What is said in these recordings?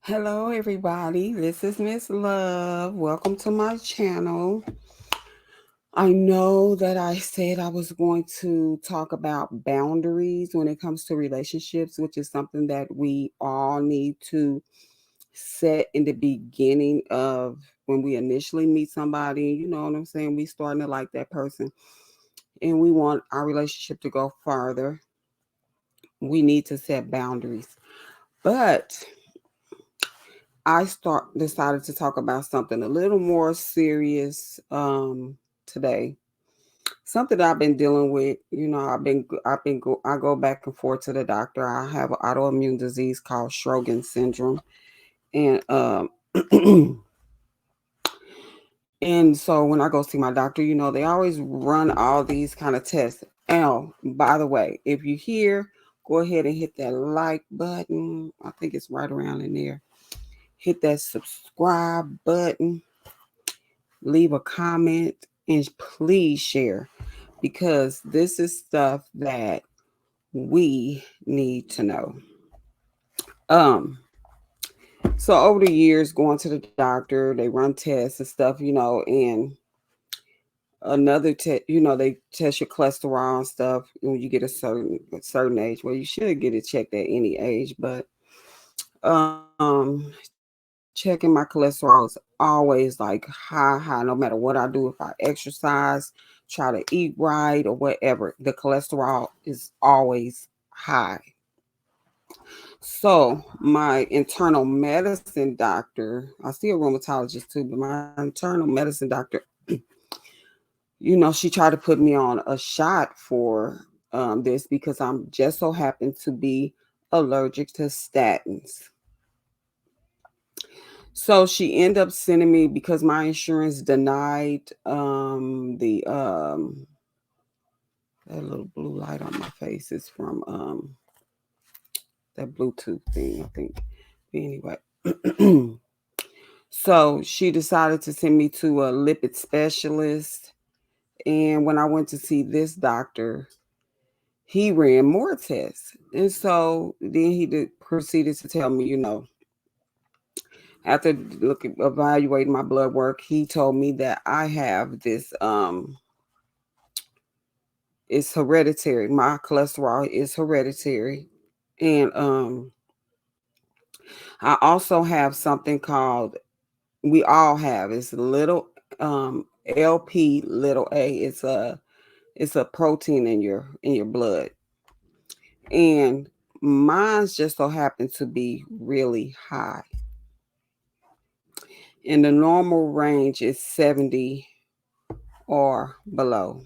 Hello, everybody. This is Miss Love. Welcome to my channel. I know that I said I was going to talk about boundaries when it comes to relationships, which is something that we all need to set in the beginning of when we initially meet somebody. You know what I'm saying? We starting to like that person and we want our relationship to go farther. We need to set boundaries. But I decided to talk about something a little more serious today. Something that I've been dealing with. I go back and forth to the doctor. I have an autoimmune disease called Sjogren's syndrome, and and so when I go see my doctor, they always run all these kind of tests. Oh, by the way, if you hear, go ahead and hit that like button. I think it's right around in there. Hit that subscribe button, leave a comment, and please share because this is stuff that we need to know. Um, so over the years, going to the doctor, they run tests and stuff, and another test, they test your cholesterol and stuff when you get a certain age. Well, you should get it checked at any age, but checking my cholesterol is always like high, no matter what I do. If I exercise, try to eat right, or whatever, the cholesterol is always high. So my internal medicine doctor, I see a rheumatologist too, but my internal medicine doctor, she tried to put me on a shot for this because I'm just so happen to be allergic to statins. So she ended up sending me because my insurance denied that little blue light on my face is from that Bluetooth thing, I think. Anyway. So she decided to send me to a lipid specialist. And when I went to see this doctor, he ran more tests. And so then proceeded to tell me, after evaluating my blood work, he told me that I have this it's hereditary. My cholesterol is hereditary. And I also have something called, we all have, it's little LP little a. It's a protein in your blood. And mine's just so happened to be really high. And the normal range is 70 or below.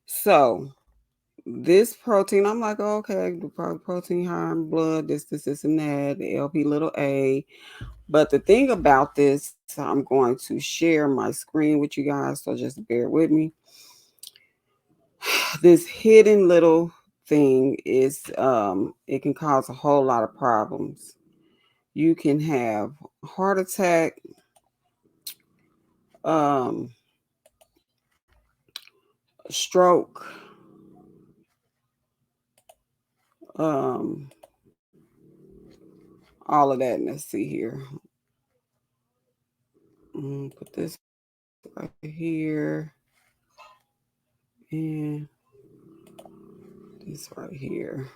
So this protein, I'm like, oh, okay, the protein high in blood, this, and that, the LP little a. But the thing about this, I'm going to share my screen with you guys, so just bear with me. This hidden little thing is, it can cause a whole lot of problems. You can have heart attack, um, stroke, um, all of that. Let's see here. Put this right here and this right here.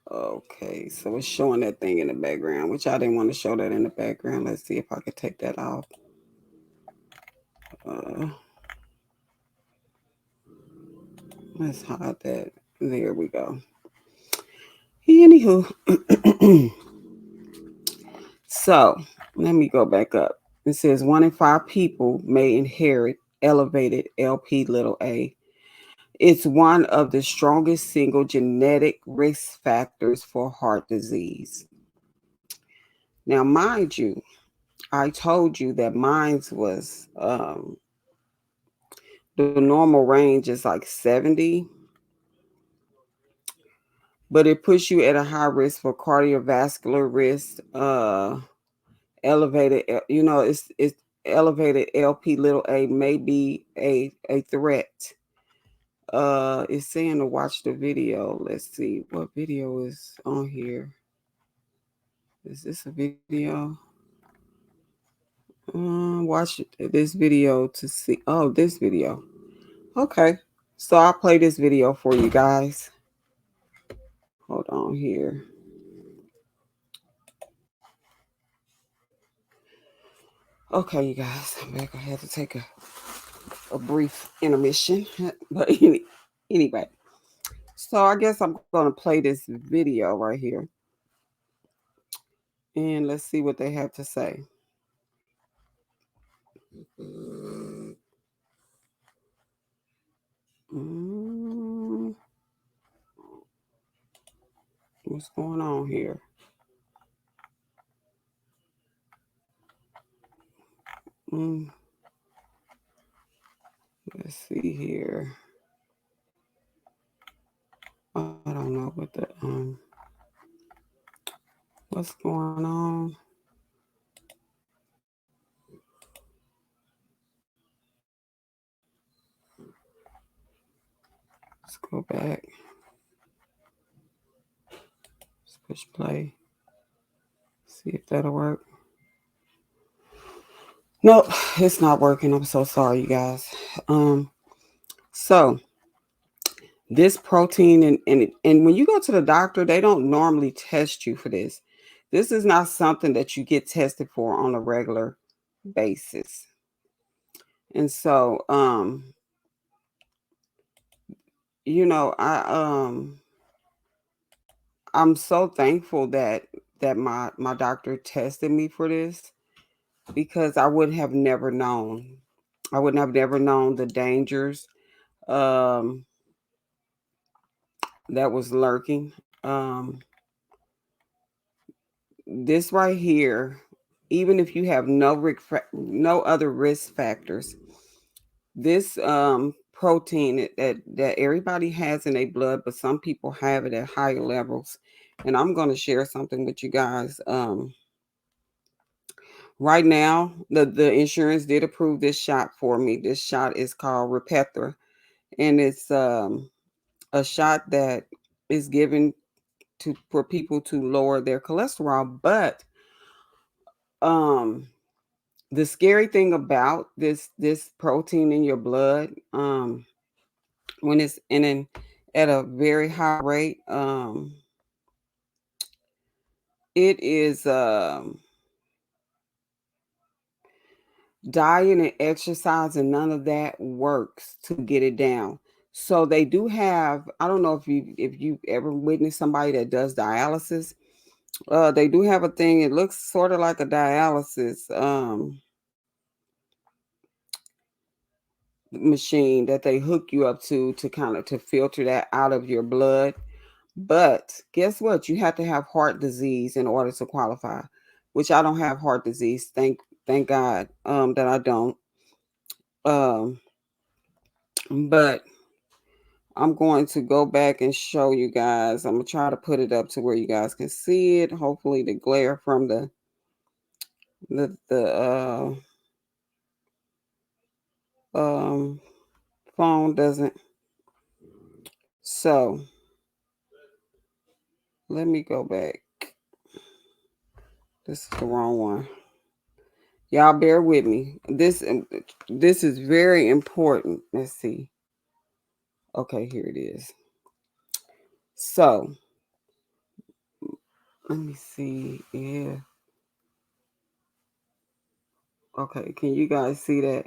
Okay, so it's showing that thing in the background, which I didn't want to show that in the background. Let's see if I could take that off. Uh, let's hide that. There we go. Anywho, so let me go back up. It says 1 in 5 people may inherit elevated LP little a. It's one of the strongest single genetic risk factors for heart disease. Now, mind you, I told you that mine's was the normal range is like 70, but it puts you at a high risk for cardiovascular risk, elevated, it's elevated LP little a may be a threat. It's saying to watch the video. Let's see what video is on here. Is this a video? Watch this video to see. Oh, this video. Okay. So I'll play this video for you guys. Hold on here. Okay, you guys. I'm back. I had to take a brief intermission. But anyway. So I guess I'm going to play this video right here. And let's see what they have to say. What's going on here? Let's see here. I don't know what the what's going on. Let's go back. Let's push play. See if that'll work. Nope, it's not working. I'm so sorry, you guys. So this protein and when you go to the doctor, they don't normally test you for this. This is not something that you get tested for on a regular basis. And so you know, I'm so thankful that my doctor tested me for this because I would have never known. I would have never known the dangers um that was lurking. This right here, even if you have no other risk factors, this protein that everybody has in their blood, but some people have it at higher levels. And I'm going to share something with you guys. Right now, the insurance did approve this shot for me. This shot is called Repethra, and it's a shot that is given to for people to lower their cholesterol. But um, the scary thing about this protein in your blood, when it's at a very high rate, it is diet and exercise and none of that works to get it down. So they do have, I don't know if you ever witnessed somebody that does dialysis. They do have a thing, it looks sort of like a dialysis machine that they hook you up to kind of to filter that out of your blood. But guess what? You have to have heart disease in order to qualify, which I don't have heart disease. Thank God that I don't. Um, but I'm going to go back and show you guys. I'm gonna try to put it up to where you guys can see it. Hopefully, the glare from the um, phone doesn't. So let me go back. This is the wrong one. Y'all bear with me. This is very important. Let's see. Okay, here it is. So let me see. Yeah. Okay, can you guys see that?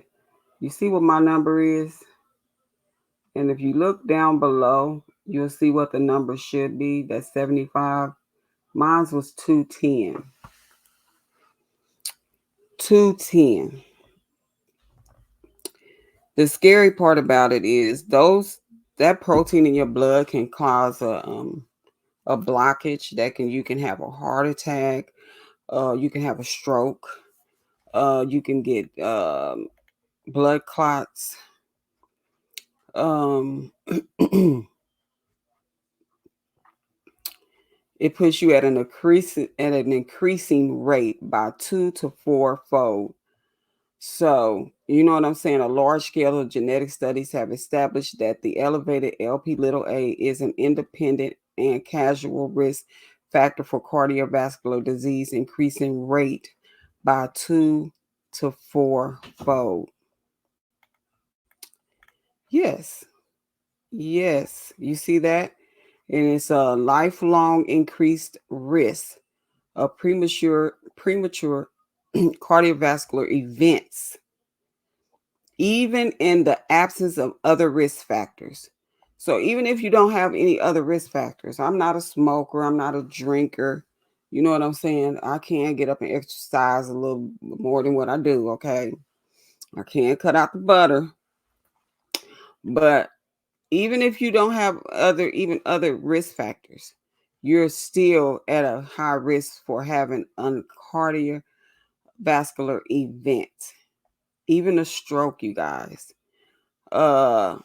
You see what my number is? And if you look down below, you'll see what the number should be. That's 75. Mine was 210. 210. The scary part about it is that protein in your blood can cause a blockage that you can have a heart attack, you can have a stroke, you can get blood clots. It puts you at an increasing rate by 2 to 4 fold. So, you know what I'm saying? A large scale of genetic studies have established that the elevated LP little a is an independent and casual risk factor for cardiovascular disease, increasing rate by 2 to 4 fold. Yes, yes, you see that? And it's a lifelong increased risk of premature cardiovascular events, even in the absence of other risk factors. So even if you don't have any other risk factors, I'm not a smoker, I'm not a drinker. You know what I'm saying? I can get up and exercise a little more than what I do, okay? I can't cut out the butter, but even if you don't have other risk factors, you're still at a high risk for having a cardiovascular event, even a stroke, you guys. Uh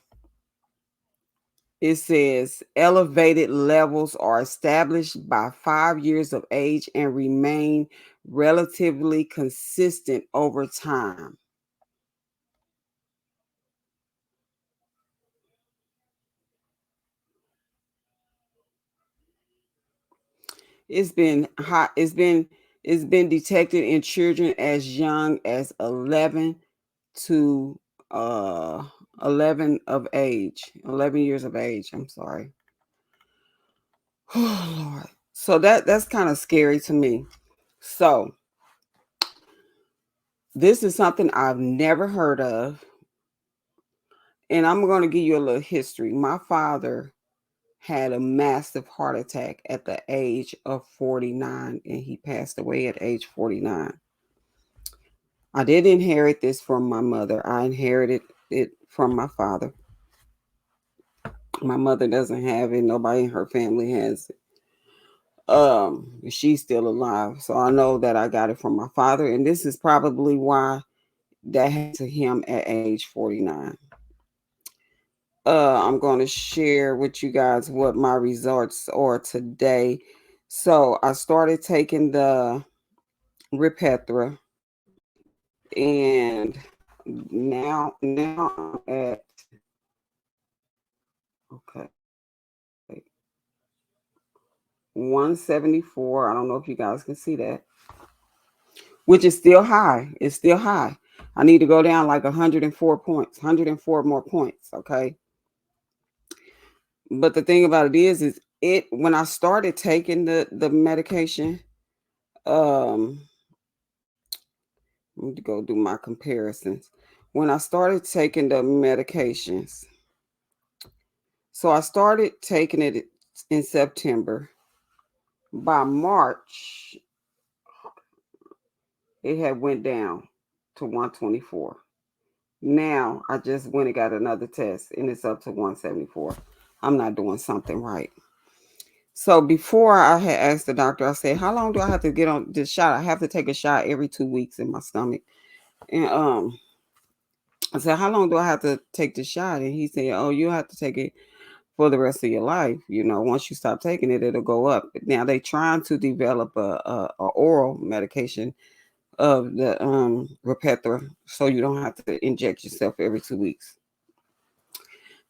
It says elevated levels are established by 5 years of age and remain relatively consistent over time. It's been hot. It's been detected in children as young as 11 to uh 11 of age, 11 years of age. I'm sorry. Oh Lord. So that's kind of scary to me. So this is something I've never heard of. And I'm going to give you a little history. My father had a massive heart attack at the age of 49, and he passed away at age 49. I didn't inherit this from my mother. I inherited it from my father. My mother doesn't have it. Nobody in her family has it. She's still alive. So I know that I got it from my father. And this is probably why that happened to him at age 49. I'm going to share with you guys what my results are today. So I started taking the Repethra, and now I'm at, okay, 174. I don't know if you guys can see that, which is still high. It's still high. I need to go down like 104 points, 104 more points. Okay. But the thing about it is it when I started taking the medication, um, let me go do my comparisons. When I started taking the medications, so I started taking it in September. By March, it had went down to 124. Now I just went and got another test and it's up to 174. I'm not doing something right. So before I had asked the doctor, I said, "How long do I have to get on this shot? I have to take a shot every 2 weeks in my stomach." And I said, "How long do I have to take the shot?" And he said, "Oh, you have to take it for the rest of your life. You know, once you stop taking it, it'll go up." Now they trying to develop a oral medication of the Repethra, so you don't have to inject yourself every 2 weeks.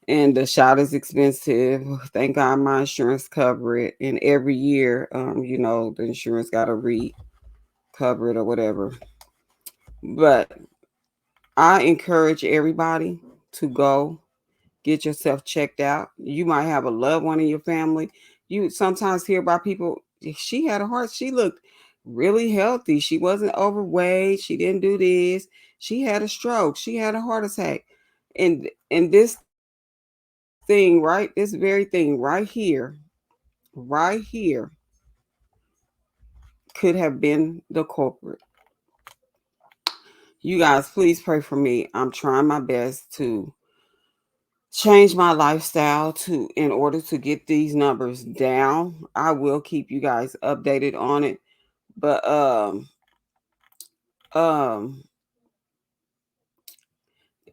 And the shot is expensive. Thank God my insurance cover it. And every year, the insurance got to recover it or whatever. But I encourage everybody to go get yourself checked out. You might have a loved one in your family. You sometimes hear about people, she had a heart, she looked really healthy. She wasn't overweight. She didn't do this. She had a stroke. She had a heart attack. And this thing, right? This very thing right here could have been the culprit. You guys, please pray for me. I'm trying my best to change my lifestyle to in order to get these numbers down. I will keep you guys updated on it. But um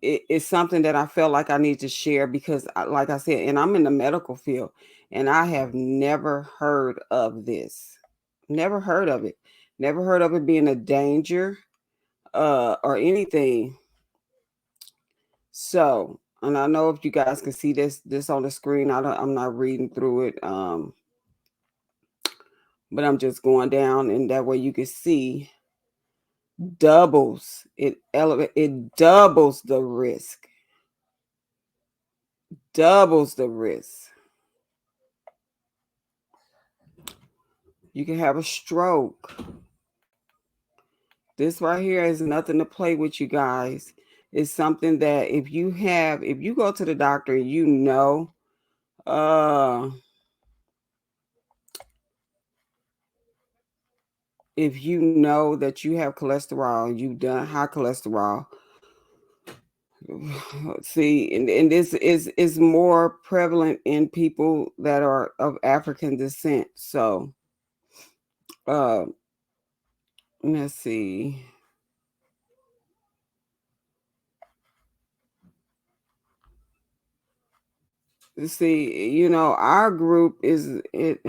it's something that I felt like I need to share because like I said, and I'm in the medical field and I have never heard of this. Never heard of it. Never heard of it being a danger. or anything. So, and I know if you guys can see this on the screen, I'm not reading through it, but I'm just going down, and that way you can see it doubles the risk. Doubles the risk. You can have a stroke. This right here is nothing to play with, you guys. It's something that if you go to the doctor and uh if you know that you have cholesterol, you've done high cholesterol. See, and this is more prevalent in people that are of African descent. So uh let's see. See, our group is it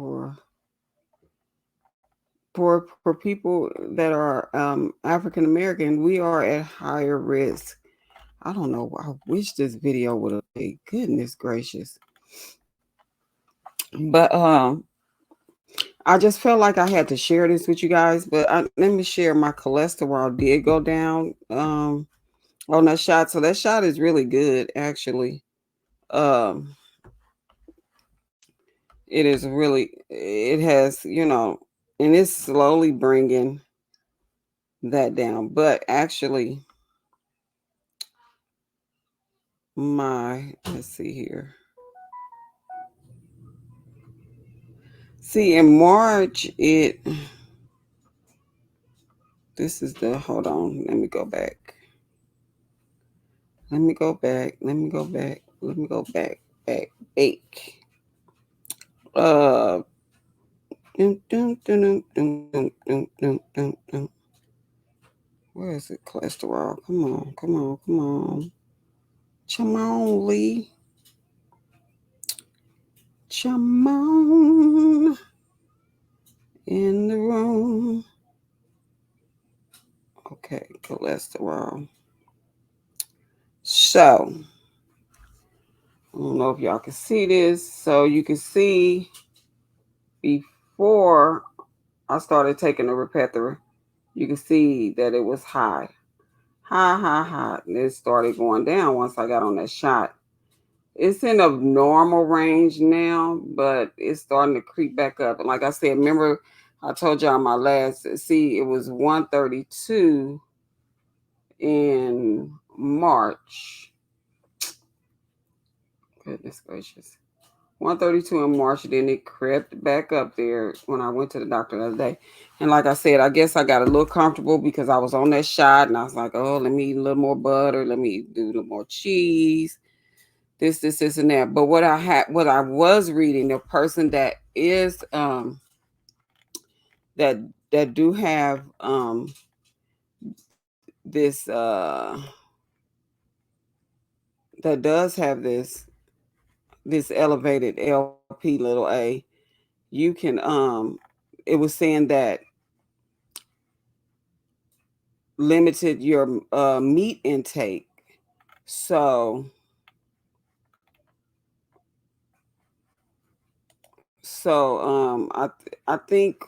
for for people that are African American, we are at higher risk. I don't know. I wish this video would have played. Goodness gracious. But I just felt like I had to share this with you guys. But let me share, my cholesterol did go down on that shot. So that shot is really good, actually. Um, it has, and it's slowly bringing that down. But actually, let's see here. See, in March, hold on, let me go back. Let me go back. Let me go back. Let me go back. Back. Uh, dun, dun, dun, dun, dun, dun, dun, dun, dun, dun. Where is it? Cholesterol. Come on, come on, come on. Come on, Lee. Come on in the room. Okay, cholesterol. So, I don't know if y'all can see this. So you can see before I started taking the Repethra, you can see that it was high. High, high, high. And it started going down once I got on that shot. It's in a normal range now, but it's starting to creep back up. And like I said, remember I told y'all my last, see, it was 132 in March. Goodness gracious. 132 in March, then it crept back up there when I went to the doctor the other day. And like I said, I guess I got a little comfortable because I was on that shot and I was like, oh, let me eat a little more butter, let me do a little more cheese, this, and that. But what I was reading, the person that is that do have this that does have this elevated LP little a, you can it was saying that limited your meat intake. So I think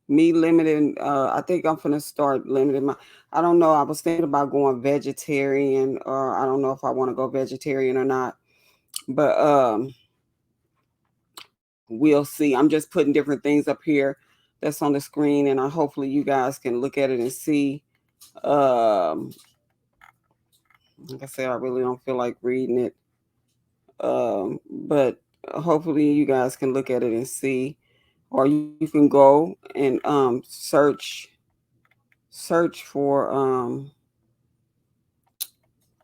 me limiting I think I'm gonna start limiting my, I don't know, I was thinking about going vegetarian, or I don't know if I want to go vegetarian or not. But we'll see. I'm just putting different things up here that's on the screen, and hopefully you guys can look at it and see. Um like I said, I really don't feel like reading it. But hopefully you guys can look at it and see, or you can go and search for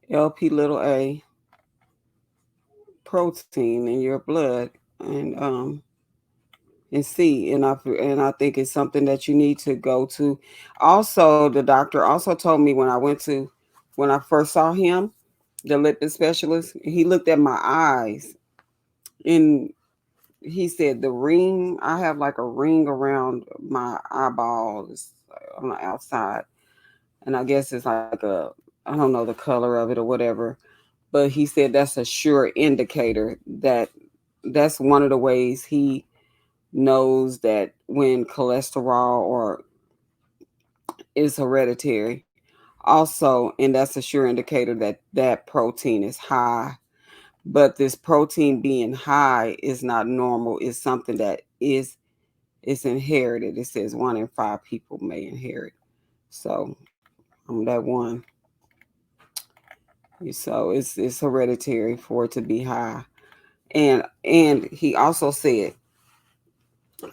LP little a protein in your blood, and see, and I think it's something that you need to go to. Also, the doctor also told me when I first saw him, the lipid specialist, he looked at my eyes, and he said the ring, I have like a ring around my eyeballs on the outside. and I guess it's like I don't know the color of it or whatever, but he said that's a sure indicator that that's one of the ways he knows that when cholesterol or is hereditary. Also, and that's a sure indicator that that protein is high. But this protein being high is not normal. It's something that is inherited. It says 1 in 5 people may inherit. So I'm that one. So it's hereditary for it to be high. And he also said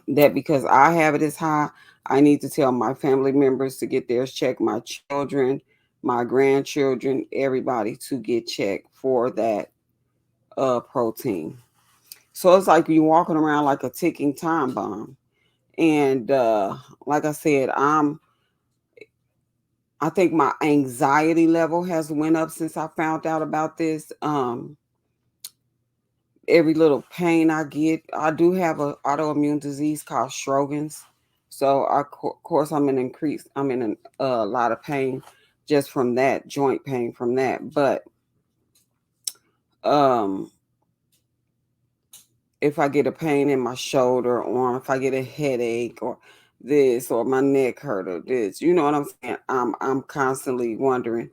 that because I have it as high, I need to tell my family members to get theirs checked, my children, my grandchildren, everybody to get checked for that protein. So it's like you're walking around like a ticking time bomb. And like I said, I think my anxiety level has went up since I found out about this. Every little pain I get, I do have an autoimmune disease called Sjogren's. So of course I'm in a lot of pain just from that joint pain from that. But um, if I get a pain in my shoulder, or if I get a headache, or this, or my neck hurt, or this, you know what I'm saying? I'm constantly wondering,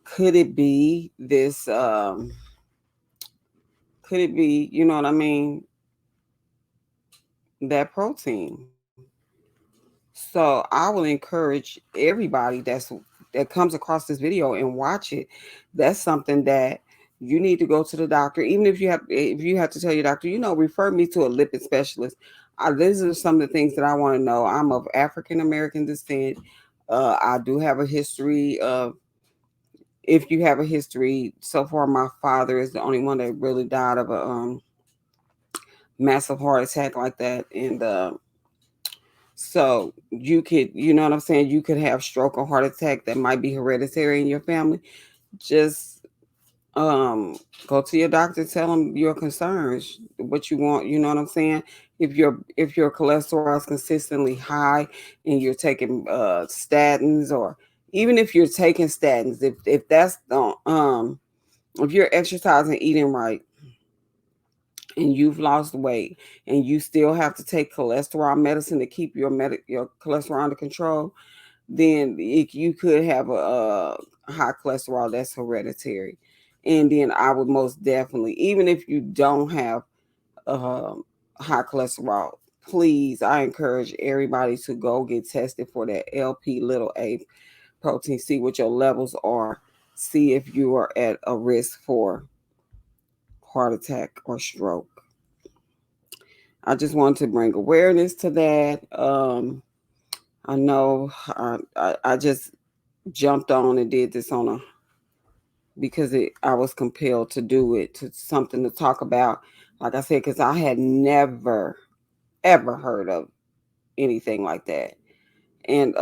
could it be this? Could it be, you know what I mean? That protein. So I will encourage everybody that comes across this video and watch it. That's something that you need to go to the doctor. Even if you have to tell your doctor, refer me to a lipid specialist. These are some of the things that I want to know. I'm of African American descent. I do have a history of. If you have a history, so far my father is the only one that really died of a massive heart attack like that, and so you could, you know what I'm saying? You could have stroke or heart attack that might be hereditary in your family. Just um go to your doctor, tell them your concerns, what you want, you know what I'm saying? If your cholesterol is consistently high and you're taking statins, or even if you're taking statins, if that's the if you're exercising, eating right, and you've lost weight and you still have to take cholesterol medicine to keep your cholesterol under control, then you could have a high cholesterol that's hereditary. And then I would most definitely, even if you don't have um high cholesterol, please, I encourage everybody to go get tested for that LP little a protein, see what your levels are, see if you are at a risk for heart attack or stroke. I just wanted to bring awareness to that. I know I just jumped on and did this on a because I was compelled to do it, to something to talk about. Like I said, because I had never ever heard of anything like that, and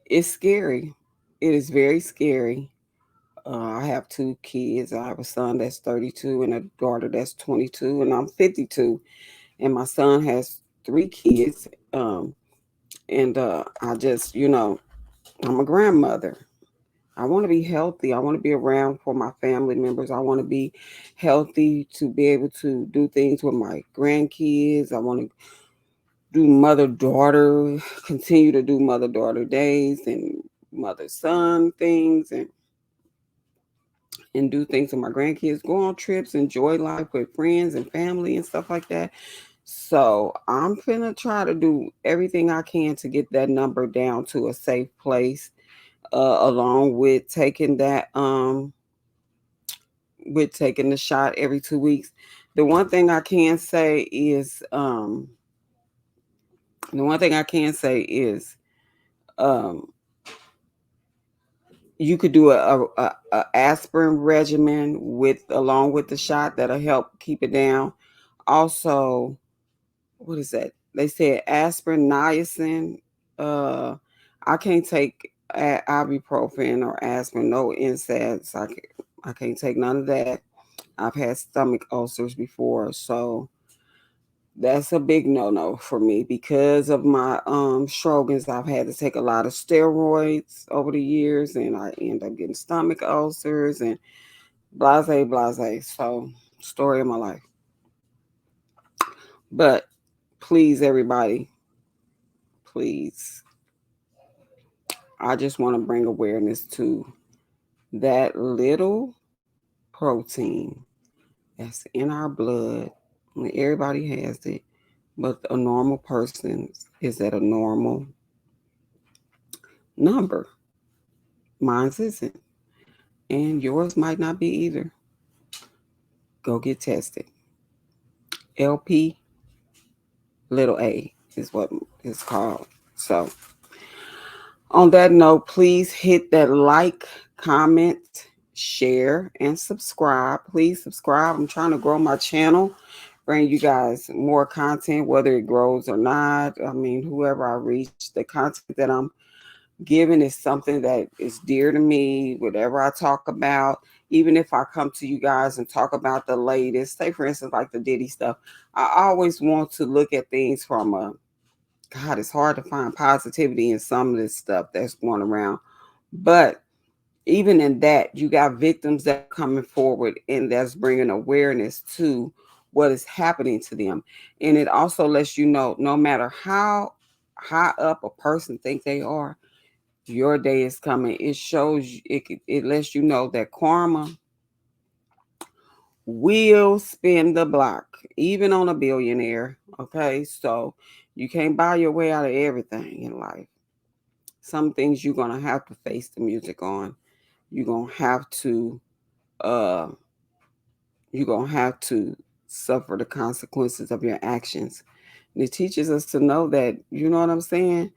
it's scary. It is very scary. I have 2 kids. I have a son that's 32 and a daughter that's 22, and I'm 52. And my son has 3 kids. And I just, I'm a grandmother. I want to be healthy. I want to be around for my family members. I want to be healthy to be able to do things with my grandkids. I want to do mother daughter, continue to do mother daughter days and mother son things, and do things with my grandkids, go on trips, enjoy life with friends and family and stuff like that. So I'm gonna try to do everything I can to get that number down to a safe place, along with taking the shot every 2 weeks. The one thing I can say is the one thing I can say is um you could do a aspirin regimen with along with the shot that'll help keep it down. Also, what is that? They said aspirin, niacin. Uh, I can't take ibuprofen or aspirin, no NSAIDs. I can't take none of that. I've had stomach ulcers before, so That's a big no-no for me because of my Sjogren's. I've had to take a lot of steroids over the years, and I end up getting stomach ulcers and blase blase. So, story of my life. But please, everybody, please, I just want to bring awareness to that little protein that's in our blood. Everybody has it, but a normal person's is at a normal number. Mine's isn't, and yours might not be either. Go get tested. LP little a is what it's called. So, on that note, please hit that like, comment, share, and subscribe. Please subscribe. I'm trying to grow my channel, bring you guys more content, whether it grows or not. I mean, whoever I reach, the content that I'm giving is something that is dear to me. Whatever I talk about, even if I come to you guys and talk about the latest, say for instance, like the Diddy stuff, I always want to look at things from a God, it's hard to find positivity in some of this stuff that's going around. But even in that, you got victims that are coming forward and that's bringing awareness to what is happening to them. And it also lets you know no matter how high up a person think they are, your day is coming. It shows you, it lets you know that karma will spin the block, even on a billionaire. Okay, so you can't buy your way out of everything in life. Some things you're gonna have to face the music on. You're gonna have to uh you're gonna have to suffer the consequences of your actions. And it teaches us to know that, you know what I'm saying?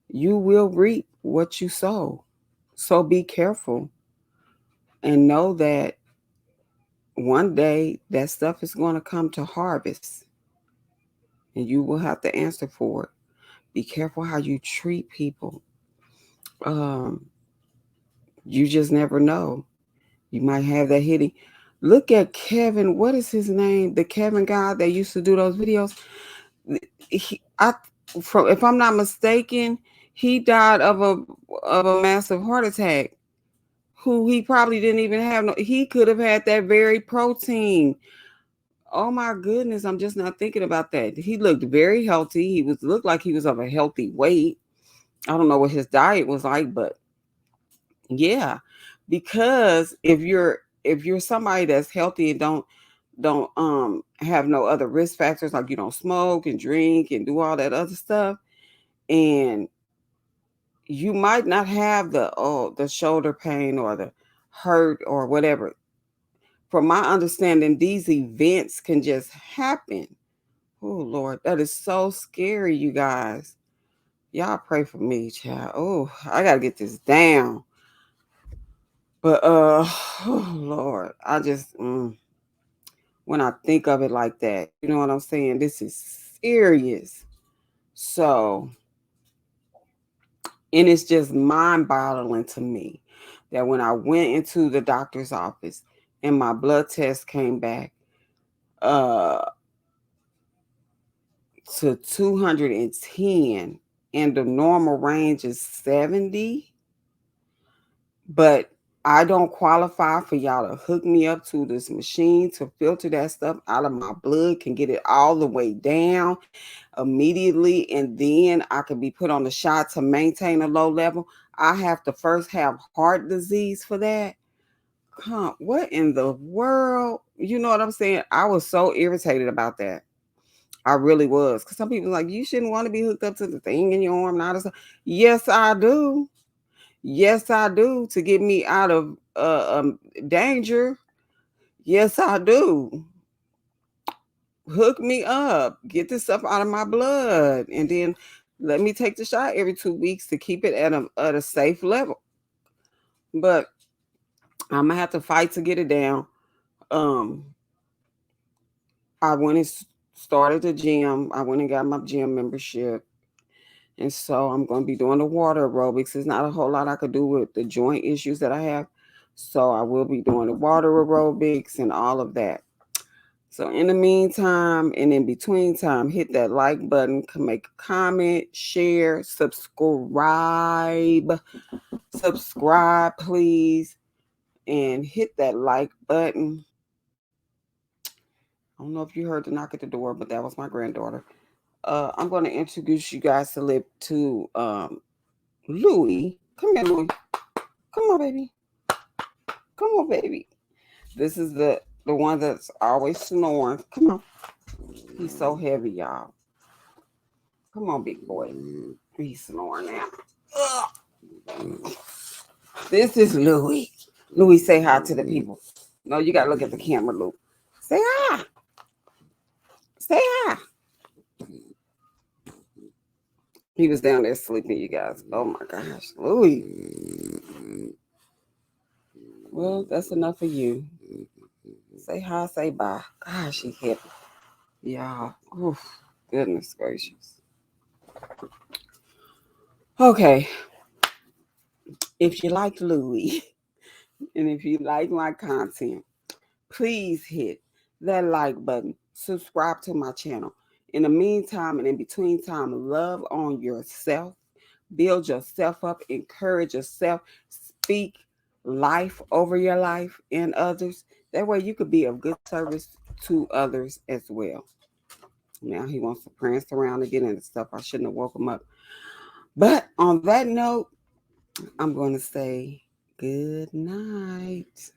You will reap what you sow. So be careful and know that one day that stuff is going to come to harvest and you will have to answer for it. Be careful how you treat people. Um, you just never know. You might have that hitting. Look at Kevin. What is his name? The Kevin guy that used to do those videos. I, from if I'm not mistaken, he died of a massive heart attack. Who he probably didn't even have. No, he could have had that very protein. Oh my goodness, I'm just not thinking about that. He looked very healthy. He was looked like he was of a healthy weight. I don't know what his diet was like, but yeah, because if you're somebody that's healthy and don't have no other risk factors, like you don't smoke and drink and do all that other stuff, and you might not have the shoulder pain or the hurt or whatever. From my understanding, these events can just happen. Oh Lord, that is so scary, you guys. Y'all pray for me, child. Oh, I gotta get this down. But oh Lord, I just when I think of it like that, you know what I'm saying? This is serious. So, and it's just mind-boggling to me that when I went into the doctor's office and my blood test came back uh to 210 and the normal range is 70, but I don't qualify for y'all to hook me up to this machine to filter that stuff out of my blood, can get it all the way down immediately, and then I could be put on the shot to maintain a low level. I have to first have heart disease for that. What in the world? You know what I'm saying? I was so irritated about that. I really was. Because some people like, you shouldn't want to be hooked up to the thing in your arm. Not yes, I do. Yes, I do. To get me out of danger. Yes, I do. Hook me up. Get this stuff out of my blood. And then let me take the shot every 2 weeks to keep it at a safe level. But I'm gonna have to fight to get it down. Um, I went and started the gym. I went and got my gym membership. And so I'm going to be doing the water aerobics. There's not a whole lot I could do with the joint issues that I have. So I will be doing the water aerobics and all of that. So in the meantime and in between time, hit that like button, can make a comment, share, subscribe, please, and hit that like button. I don't know if you heard the knock at the door, but that was my granddaughter. I'm going to introduce you guys to Louie. Come here, Louie. Come on, baby. Come on, baby. This is the one that's always snoring. Come on. He's so heavy, y'all. Come on, big boy. He's snoring now. Ugh. This is Louie. Louie, say hi to the people. No, you gotta look at the camera, Louie. Say hi. Say hi. He was down there sleeping, you guys. Oh my gosh, Louie. Well, that's enough of you. Say hi, say bye. Gosh, he heavy. Y'all. Oof, goodness gracious. Okay. If you like Louie and if you like my content, please hit that like button. Subscribe to my channel. In the meantime and in between time, love on yourself. Build yourself up. Encourage yourself. Speak life over your life and others. That way you could be of good service to others as well. Now he wants to prance around again and stuff. I shouldn't have woke him up. But on that note, I'm going to say good night.